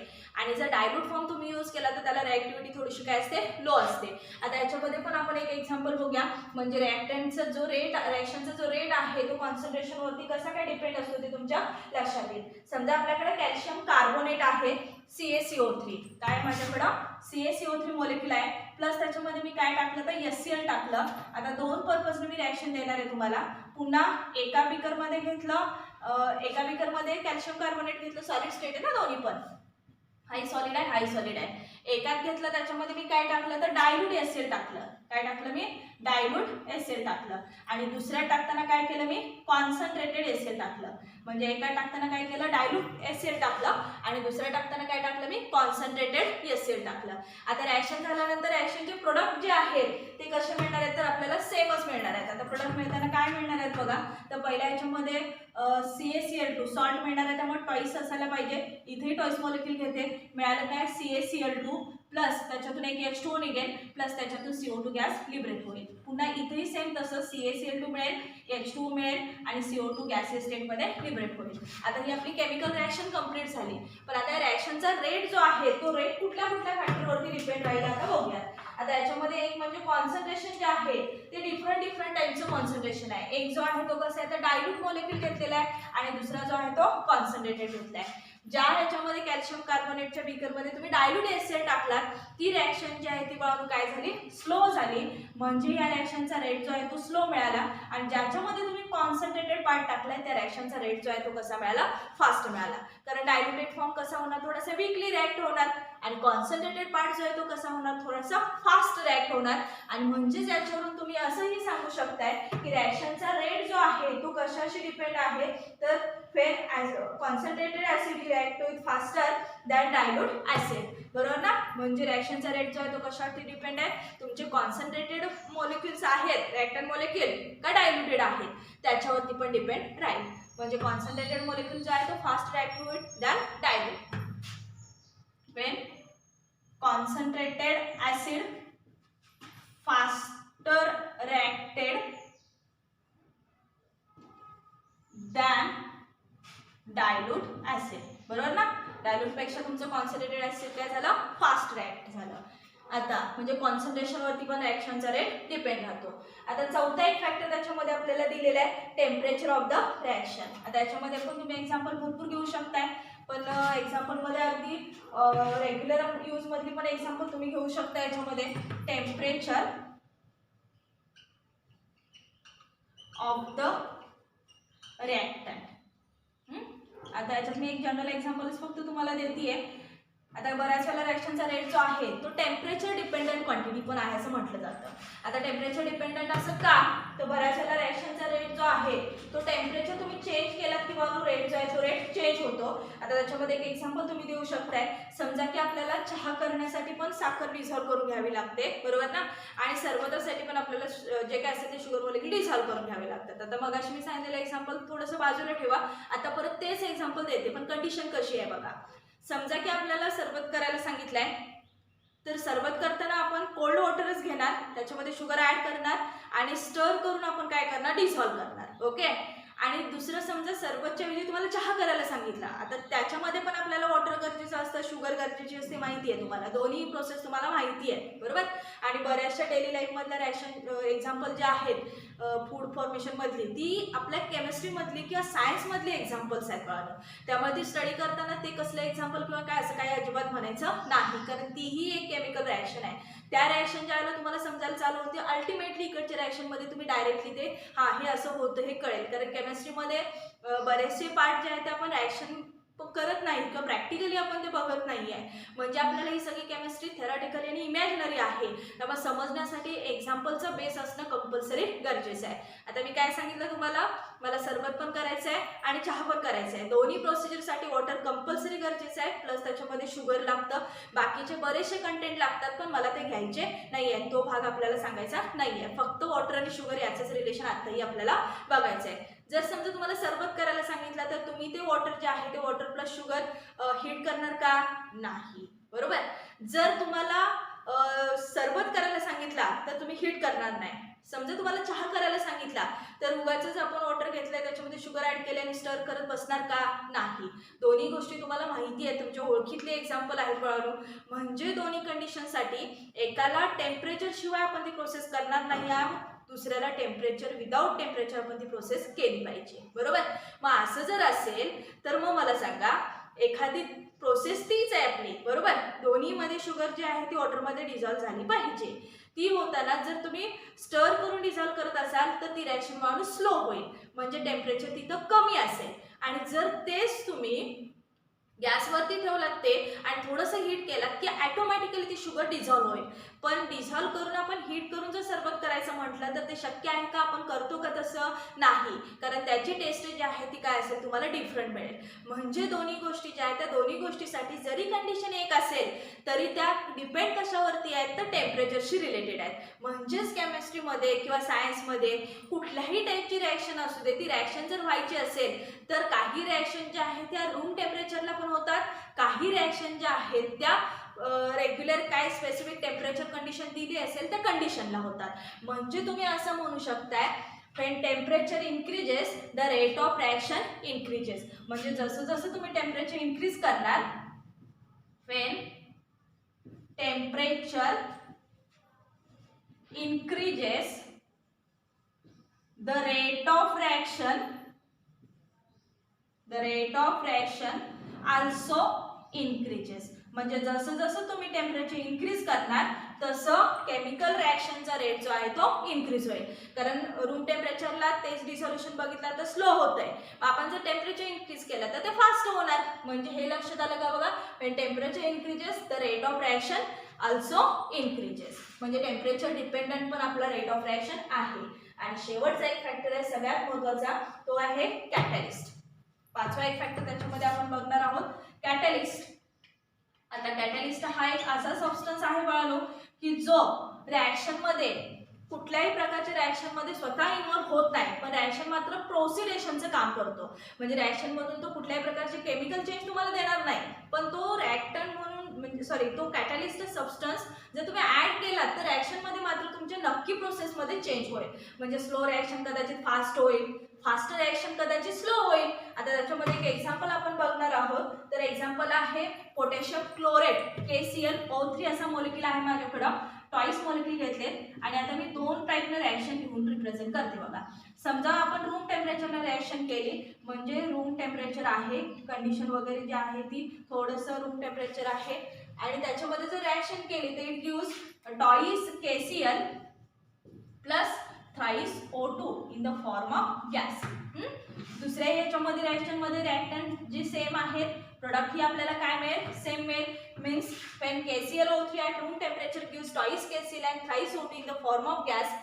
A: आणि जर डायल्यूट फॉर्म तुम्ही यूज केला तर त्याला रिएक्टिव्हिटी थोडीशी काय असते, लो असते. आता याच्यामध्ये पण आपण एक एक्झाम्पल बघूया. म्हणजे रिएक्टंटचा जो रेट, रिएक्शनचा जो रेट आहे तो कॉन्सन्ट्रेशनवरती कसा काय डिपेंड असतो ते तुमच्या लक्षात येईल. समजा आपल्याकडे कॅल्शियम कार्बोनेट आहे CaCO3, काय माझ्याकडं CaCO3 मॉलिक्यूल आहे, प्लस त्याच्यामध्ये मी काय टाकलं तर HCl टाकलं. आता दोन पर्पजने मी रिएक्शन देणार आहे तुम्हाला. पुन्हा एका बीकरमध्ये घेतलं, एका बीकरमध्ये कॅल्शियम कार्बोनेट घेतलं, सॉलिड स्टेट आहे ना दोन्ही पण, हाय सॉलिड आहे, हाय सॉलिड आहे. एकात घेतलं त्याच्यामध्ये मी काय टाकलं तर डायल्यूट HCl टाकलं. काय टाकलं मी, डायल्यूट HCl टाकलं. आणि दुसऱ्या टाकताना काय केलं मी, कॉन्सन्ट्रेटेड HCl टाकलं. म्हणजे एका टाकताना काय केलं, डायल्यूट HCl टाकलं आणि दुसऱ्या टाकताना काय टाकलं मी, कॉन्सन्ट्रेटेड HCl टाकलं. आता रिएक्शन झाल्यानंतर रिएक्शनचे प्रोडक्ट जे आहेत ते कसे मिळणार आहेत तर आपल्याला सेमच मिळणार आहेत. आता प्रोडक्ट मिळताना काय मिळणार आहेत बघा. तर पहिल्या याच्यामध्ये CaCl2 सॉल्ट मिळणार आहे, त्यामुळे टॉईस असायला पाहिजे. इथे टॉईस मॉलिक्यूल घेते, मिळालं काय CaCl2 प्लस त्याच्यातून एक H2O निघेल, प्लस त्याच्यातून CO2 गॅस लिबरेट होईल. पुन्हा इथेही सेम तसं CaCl2 मिळेल, H2O मिळेल आणि CO2 गॅसियस स्टेटमध्ये लिबरेट होईल. आता ही आपली केमिकल रिएक्शन कंप्लीट झाली. पण आता या रिएक्शनचा रेट जो आहे तो रेट कुठल्या कुठल्या फॅक्टरवरती डिपेंड राहील आता बघूयात. आता याच्यामध्ये एक म्हणजे कॉन्सन्ट्रेशन जे आहे ते डिफरंट टाईपचं कॉन्सन्ट्रेशन आहे. एक जो आहे तो कसा आहे तर डायल्यूट मॉलिक्यूल घेतलेला आहे आणि दुसरा जो आहे तो कॉन्सन्ट्रेटेड घेतला आहे. ज्या ह्याच्यामध्ये कॅल्शियम कार्बोनेटच्या बीकरमध्ये तुम्ही डायल्यूट HCl टाकलात ती रिएक्शन जी आहे ती बाळून काय झाली, स्लो झाली. म्हणजे या रिएक्शनचा रेट जो आहे तो स्लो मिळाला. आणि ज्याच्यामध्ये तुम्ही कॉन्सन्ट्रेटेड पार्ट टाकलाय त्या रिएक्शनचा रेट जो आहे तो कसा मिळाला, फास्ट मिळाला. कारण डायल्यूटेड फॉर्म कसा होणार, थोडासा वीकली रिएक्ट होणार आणि कॉन्सन्ट्रेटेड पार्ट जो आहे तो कसा होणार, थोडासा फास्ट रिएक्ट होणार. आणि म्हणजे याच्यावरून तुम्ही असंही सांगू शकताय की रिएक्शनचा रेट जो आहे तो कशाशी डिपेंड आहे तर concentrated acid react with faster than dilute acid, बरोबर ना. म्हणजे रिएक्शनचा रेट जो आहे तो कशावरती डिपेंड आहे, तुमचे कॉन्सन्ट्रेटेड मॉलिक्युल्स आहेत रिएक्टंट मॉलिक्यूल का डायल्यूटेड आहेत त्याच्यावरती पण डिपेंड राहील. म्हणजे कॉन्सन्ट्रेटेड मॉलिक्यूल जो आहे तो fast react with than dilute. when concentrated acid faster reacted than dilute acid, बरोबर ना. डायल्यूट पेक्षा तुमचं कॉन्सन्ट्रेटेड ऍसिड काय झालं, फास्ट रिएक्ट झालं. आता म्हणजे कॉन्सन्ट्रेशन वरती पण रिएक्शनचा रेट डिपेंड राहतो. आता चौथा एक फॅक्टर त्याच्यामध्ये आपल्याला दिलेला आहे, टेम्परेचर ऑफ द रिएक्शन. आता याच्यामध्ये पण तुम्ही एक्झाम्पल भरपूर घेऊ शकताय, पण एक्झाम्पलमध्ये अगदी रेग्युलर यूज मधली पण एक्झाम्पल तुम्ही घेऊ शकता. याच्यामध्ये टेम्परेचर ऑफ द रिएक्टंट. आता याच्यात मी एक जनरल एक्झाम्पल्स फक्त तुम्हाला देते. आता बऱ्याच वेळेला रिएक्शनचा रेट जो आहे तो टेम्परेचर डिपेंडंट क्वांटिटी पण आहे असं म्हटलं जातं. आता टेम्परेचर डिपेंडंट असं का, तर बऱ्याच वेळेला रिएक्शनचा रेट जो आहे तो टेम्परेचर तुम्ही चेंज केलात किंवा रेट जो आहे तो रेट चेंज होतो. आता त्याच्यामध्ये एक एक्झाम्पल तुम्ही देऊ शकताय. समजा की आपल्याला चहा करण्यासाठी पण साखर डिझॉल्व्ह करून घ्यावी लागते, बरोबर ना. आणि सर्वत्रसाठी पण आपल्याला जे काय असेल ते शुगर मॉलिक्यूल डिझॉल्व्ह करून घ्यावे लागतात. आता मग अशी मी सांगितलेलं एक्झाम्पल थोडंसं बाजूला ठेवा. आता परत तेच एक्झाम्पल देते, पण कंडिशन कशी आहे बघा. समजा की आपल्याला सरबत करायला सांगितलंय, तर सरबत करताना आपण कोल्ड वॉटरच घेणार, त्याच्यामध्ये शुगर ऍड करणार आणि स्टर करून आपण काय करणार, डिझॉल्व्ह करणार. ओके. आणि दुसरं समजा सरबतच्या वेळी तुम्हाला चहा करायला सांगितला, आता त्याच्यामध्ये पण आपल्याला वॉटर गरजेचं असतं, शुगर गरजेची असते, माहिती आहे तुम्हाला. दोन्ही प्रोसेस तुम्हाला माहिती आहे, बरोबर. आणि बऱ्याचशा डेली लाईफ मधल्या रिएक्शन एक्झाम्पल जे आहेत फूड फॉर्मेशन मधली ती आपल्या केमिस्ट्री मधली किंवा सायन्स मधली एक्झाम्पल्स आहेत कळलं. त्यामुळे ती स्टडी करताना ते कसलं एक्झाम्पल किंवा काय असं काही अजिबात म्हणायचं नाही, कारण तीही एक केमिकल रिएक्शन आहे. त्या रिएक्शन ज्या वेळेला तुम्हाला समजायला चालू होते, अल्टिमेटली इकडच्या रिएक्शन मध्ये तुम्ही डायरेक्टली ते हे असं होतं हे कळेल. कारण केमिस्ट्रीमध्ये बरेचसे पार्ट जे आहेत ते आपण रिएक्शन करत नाही किंवा प्रॅक्टिकली आपण ते बघत नाही आहे. म्हणजे आपल्याला ही सगळी केमिस्ट्री थेरॉटिकली आणि इमॅजिनरी आहे, त्यामुळे समजण्यासाठी एक्झाम्पलचा बेस असणं कंपल्सरी गरजेचं आहे. आता मी काय सांगितलं तुम्हाला, मला सरबत पण करायचं आहे आणि चहा पण करायचं आहे. दोन्ही प्रोसिजरसाठी वॉटर कंपल्सरी गरजेचं आहे, प्लस त्याच्यामध्ये शुगर लागतं, बाकीचे बरेचसे कंटेंट लागतात, पण मला ते घ्यायचे नाही आहे. तो भाग आपल्याला सांगायचा नाही आहे. फक्त वॉटर आणि शुगर याचंच रिलेशन आताही आपल्याला बघायचं आहे. जर समजा तुम्हाला सरबत करायला सांगितलं तर तुम्ही ते वॉटर जे आहे ते वॉटर प्लस शुगर हीट करणार का, नाही, बरोबर. जर तुम्हाला सरबत करायला सांगितला तर तुम्ही हीट करणार नाही. समजा तुम्हाला चहा करायला सांगितला तर उगाचच आपण वॉटर घेतलंय त्याच्यामध्ये शुगर ऍड केले आणि स्टर करत बसणार का? नाही. दोन्ही गोष्टी तुम्हाला माहिती आहे, तुमच्या ओळखीतले एक्झाम्पल आहेत बाळांनो. म्हणजे दोन्ही कंडिशनसाठी एकाला टेम्परेचर शिवाय आपण ती प्रोसेस करणार नाही आहोत, दुसऱ्याला टेम्परेचर विदाउट टेम्परेचर आपण ती प्रोसेस केली पाहिजे. बरोबर. मग असं जर असेल तर मग मला सांगा, एखादी प्रोसेस तीच आहे आपली, बरोबर. दोन्हीमध्ये शुगर जी आहे ती वॉटरमध्ये डिझॉल्व्ह झाली पाहिजे. ती होताना जर तुम्ही स्टर करून डिझॉल्व्ह करत असाल तर ती रिॲक्शन वाढून स्लो होईल, म्हणजे टेम्परेचर तिथं कमी असेल. आणि जर तेच तुम्ही गॅसवरती ठेवलात ते आणि थोडंसं हीट केलात की ॲटोमॅटिकली ती शुगर डिझॉल्व्ह होईल. पण डिझॉल्व्ह करून आपण हीट करून जर सरबत करायचं म्हटलं तर ते शक्य आहे का? आपण करतो का तसं? नाही. कारण त्याची टेस्ट जी आहे ती काय असेल तुम्हाला डिफरंट मिळेल. म्हणजे दोन्ही गोष्टी ज्या आहेत त्या दोन्ही गोष्टीसाठी जरी कंडिशन एक असेल तरी त्या डिपेंड कशावरती आहेत? तर टेम्परेचरशी रिलेटेड आहेत. म्हणजेच केमिस्ट्रीमध्ये किंवा सायन्समध्ये कुठल्याही टाईपची रिॲक्शन असू दे, ती रिॲक्शन जर व्हायची असेल तर काही रिॲक्शन ज्या आहेत त्या रूम टेम्परेचरला पण होतात, काही रिॲक्शन ज्या आहेत त्या रेग्युलर काय स्पेसिफिक टेम्परेचर कंडिशन दिली असेल त्या कंडिशनला होतात. म्हणजे तुम्ही असं म्हणू शकताय, when temperature increases the rate of reaction increases. म्हणजे जसं जसं तुम्ही टेम्परेचर इन्क्रीज करणार, when temperature increases the rate of reaction also increases. म्हणजे जसं जसं तुम्ही टेम्परेचर इन्क्रीज करणार तसं केमिकल रिॲक्शनचा रेट जो आहे तो इन्क्रीज होईल. कारण रूम टेम्परेचरला तेच डिसॉल्युशन बघितलं तर स्लो होतंय, आपण जर टेम्परेचर इन्क्रीज केलं तर ते फास्ट होणार. म्हणजे हे लक्षात आलं का बघा, when temperature increases the rate of reaction also increases. म्हणजे टेम्परेचर डिपेंडंट पण आपला रेट ऑफ रिॲक्शन आहे. आणि शेवटचा एक फॅक्टर आहे सगळ्यात महत्त्वाचा, तो आहे कॅटॅलिस्ट. पाचवा एक फॅक्टर त्याच्यामध्ये आपण बघणार आहोत, कॅटॅलिस्ट. आता कॅटॅलिस्ट हा एक असा सबस्टन्स आहे बाळांनो की जो रिॲक्शनमध्ये कुठल्याही प्रकारच्या रिॲक्शनमध्ये स्वतः इन्व्हॉल्व होत नाही, पण रिॲक्शन मात्र प्रोसिडेशनचं काम करतो. म्हणजे रिॲक्शनमधून तो कुठल्याही प्रकारचे केमिकल चेंज तुम्हाला देणार नाही, पण तो रिॲक्टंट म्हणून म्हणजे तो कॅटॅलिस्ट सबस्टन्स जर तुम्ही ऍड केलात तर रिॲक्शनमध्ये मात्र तुमच्या नक्की प्रोसेसमध्ये चेंज होईल. म्हणजे स्लो रिॲक्शन कदाचित फास्ट होईल, फास्ट रिॲक्शन कदाचित स्लो होईल. आता त्याच्यामध्ये एक एक्झाम्पल आपण बघणार आहोत. तर एक्झाम्पल आहे पोटॅशियम क्लोरेट, KClO3 असा मॉलिक्यूल आहे माझ्याकडं. टॉईस मॉलिक्यूल घेतले आणि आता मी दोन टाईपने रिॲक्शन घेऊन रिप्रेझेंट करते बघा. समजा आपण रूम टेम्परेचरला रिॲक्शन केली, म्हणजे रूम टेम्परेचर आहे, कंडिशन वगैरे जी आहे ती थोडंसं रूम टेम्परेचर आहे आणि त्याच्यामध्ये जर रिॲक्शन केली तर it gives twice KCl plus thrice O2 in the form of gas. दुसऱ्या याच्यामध्ये रिॲक्शनमध्ये रिॲक्टंट जे सेम आहेत, प्रोडक्ट ही आपल्याला काय मिळेल? सेम मिळेल. Means when KClO3 at room temperature gives twice KCl and thrice O2 in the form of gas,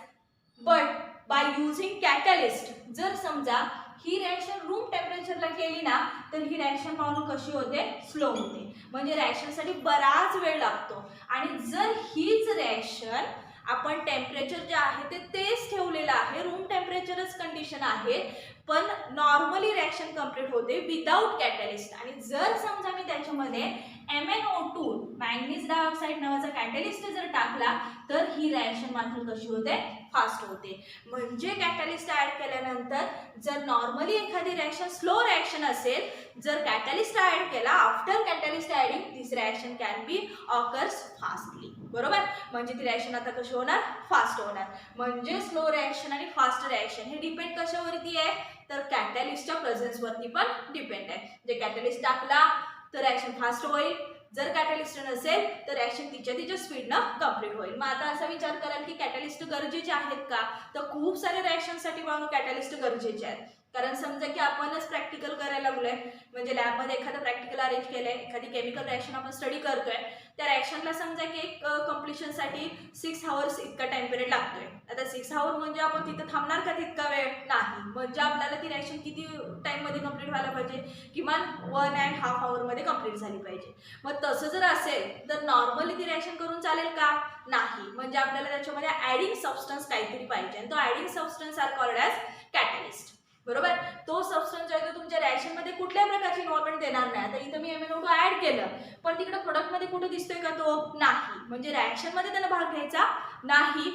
A: but by using catalyst, जर समजा ही रिॲक्शन रूम टेम्परेचरला केली ना तर ही रिॲक्शन पाहून कशी होते? स्लो होते. म्हणजे रिॲक्शनसाठी बराच वेळ लागतो. आणि जर हीच रिॲक्शन आपण टेम्परेचर जे आहे ते तेच ठेवलेलं आहे, रूम टेम्परेचरच कंडिशन आहे, पण नॉर्मली रिॲक्शन कंप्लीट होते विदाउट कॅटॅलिस्ट. आणि जर समजा मी त्याच्यामध्ये MnO2 मॅंगनीज डायऑक्साईड नावाचा कॅटॅलिस्ट जर टाकला तर ही रिॲक्शन मात्र कशी होते? फास्ट होते. म्हणजे कॅटॅलिस्ट ऍड केल्यानंतर जर नॉर्मली एखादी रिॲक्शन स्लो रिॲक्शन असेल, जर कॅटॅलिस्ट ऍड केला after catalyst adding this reaction can be occurs fastly. बरोबर. म्हणजे ती रिॲक्शन आता कशी होणार? फास्ट होणार. म्हणजे स्लो रिॲक्शन आणि फास्ट रिॲक्शन हे डिपेंड कशावरती आहे? तर कॅटॅलिस्टच्या प्रेझेन्सवरती पण डिपेंड आहे. जे कॅटॅलिस्ट टाकला तर रिॲक्शन फास्ट होईल, जर कॅटॅलिस्ट नसेल तर रिॲक्शन तिच्या स्पीडनं कंप्लीट होईल. मग आता असा विचार कराल की कॅटॅलिस्ट गरजेचे आहेत का? तर खूप साऱ्या रिॲक्शनसाठी म्हणून कॅटॅलिस्ट गरजेचे आहेत. कारण समजा की आपणच प्रॅक्टिकल करायला लागलोय, म्हणजे लॅबमध्ये एखादं प्रॅक्टिकल अरेंज केलंय, एखादी केमिकल रिॲक्शन आपण स्टडी करतोय, त्या रिॲक्शनला समजा की एक कम्प्लिशनसाठी 6 आवर्स इतका टाइम पिरियड लागतोय. आता 6 आवर म्हणजे आपण तिथं थांबणार का तितका वेळ? नाही. म्हणजे आपल्याला ती रिॲक्शन किती टाइममध्ये कंप्लीट व्हायला पाहिजे? किमान 1.5 आवरमध्ये कंप्लीट झाली पाहिजे. मग तसं जर असेल तर नॉर्मली ती रिॲक्शन करून चालेल का? नाही. म्हणजे आपल्याला त्याच्यामध्ये ॲडिंग सबस्टन्स काहीतरी पाहिजे आणि तो adding substance are called as catalyst. बरोबर. तो सबस्टन्स जो आहे तो तुमच्या रिएक्शन मध्ये कुठल्या प्रकारची इन्व्हॉल्वमेंट देणार नाही. आता इथं मी MnO2 ऍड केलं, पण तिकडे प्रोडक्ट मध्ये कुठे दिसतोय का तो? नाही. म्हणजे रिएक्शन मध्ये त्याला भाग घ्यायचा नाही,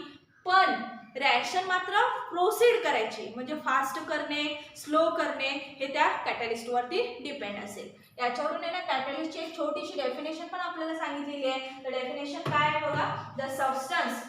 A: पण रिएक्शन मात्र प्रोसीड करायची. म्हणजे फास्ट करणे, स्लो करणे हे त्या कॅटलिस्ट वरती डिपेंड असेल. याच्यावरून आहे ना कॅटलिस्टची एक छोटीशी डेफिनेशन पण आपल्याला सांगितलेली आहे. तर डेफिनेशन काय आहे बघा. The substance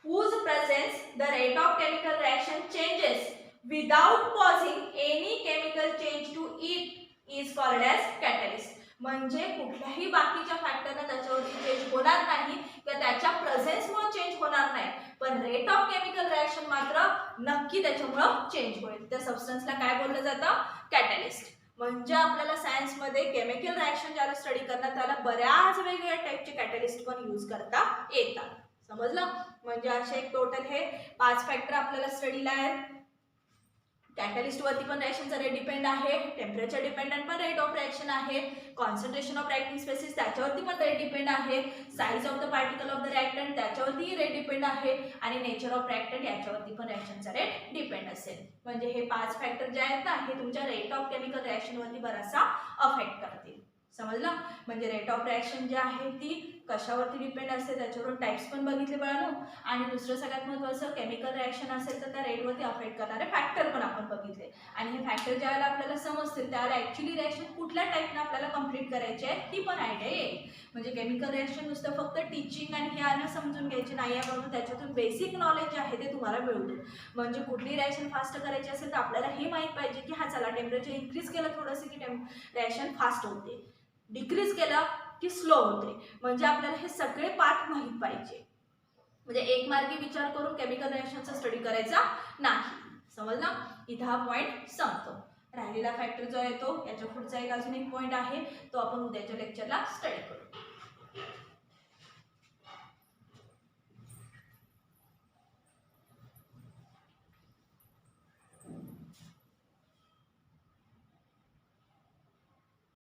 A: whose presence the rate of chemical reaction changes without causing any chemical change to it is called as catalyst. म्हणजे कुठल्याही बाकीच्या फॅक्टरने त्याच्यावरती चेंज होणार नाही किंवा त्याच्या प्रेझेन्समुळे चेंज होणार नाही, पण रेट ऑफ केमिकल रिएक्शन मात्र नक्की त्याच्यामुळे चेंज होईल. त्या सबस्टन्सला काय बोललं जातं? कॅटलिस्ट. म्हणजे आपल्याला सायन्स मध्ये केमिकल रिएक्शन ज्याला स्टडी करणार त्याला बऱ्याच वेगवेगळ्या टाइपचे कॅटलिस्ट पण यूज करता येतात. समजलं? म्हणजे असे एक टोटल हे 5 फॅक्टर आपल्याला स्टडीला आहेत. कॅटलिस्ट वरती पण रिएक्शनचा रेट डिपेंड आहे, टेम्परेचर डिपेंडंट पण रेट ऑफ रिएक्शन आहे, कॉन्सन्ट्रेशन ऑफ रिएक्टिंग स्पेसिस त्याच्यावरती पण रेट डिपेंड आहे, size of the particle of the reactant त्याच्यावरती रेट डिपेंड आहे, आणि नेचर ऑफ रिएक्टंट याच्यावरती पण रिएक्शनचा रेट डिपेंड असेल. म्हणजे हे 5 फॅक्टर जे आहेत ना हे तुमच्या रेट ऑफ केमिकल रिएक्शन वरती बराचसा अफेक्ट करतील. समजलं? म्हणजे रेट ऑफ रिएक्शन जी आहे ती कशावरती डिपेंड असते त्याच्यावरून टाइप्स पण बघितले बाळांनो, आणि दुसरं सगळ्यात महत्त्वाचं केमिकल रिएक्शन असेल तर त्या रेटवरती अफेक्ट करणारे फॅक्टर पण आपण बघितले. आणि हे फॅक्टर ज्यावेळेला आपल्याला समजतील त्यावेळेला ॲक्च्युली रिएक्शन कुठल्या टाईपने आपल्याला कंप्लीट करायची आहे ती पण आयडिया येईल. म्हणजे केमिकल रिएक्शन नुसतं फक्त टीचिंग आणि हे आलं समजून घ्यायची नाही आहे, म्हणून त्याच्यातून बेसिक नॉलेज जे आहे ते तुम्हाला मिळतं. म्हणजे कुठली रिएक्शन फास्ट करायची असेल तर आपल्याला हे माहीत पाहिजे की हा चला टेम्परेचर इन्क्रीज केलं थोडंसं की रिएक्शन फास्ट होते, डिक्रीज केला की स्लो होते. म्हणजे आपल्याला हे सगळे पार्ट माहीत पाहिजे. म्हणजे एक मार्गी विचार करून केमिकल रिएक्शनचा स्टडी करायचा नाही. समजला? इथं हा पॉईंट संपतो. राहिलेला फॅक्टर जो आहे तो याच्या पुढचा एक अजून एक पॉईंट आहे तो आपण उद्याच्या लेक्चरला स्टडी करू.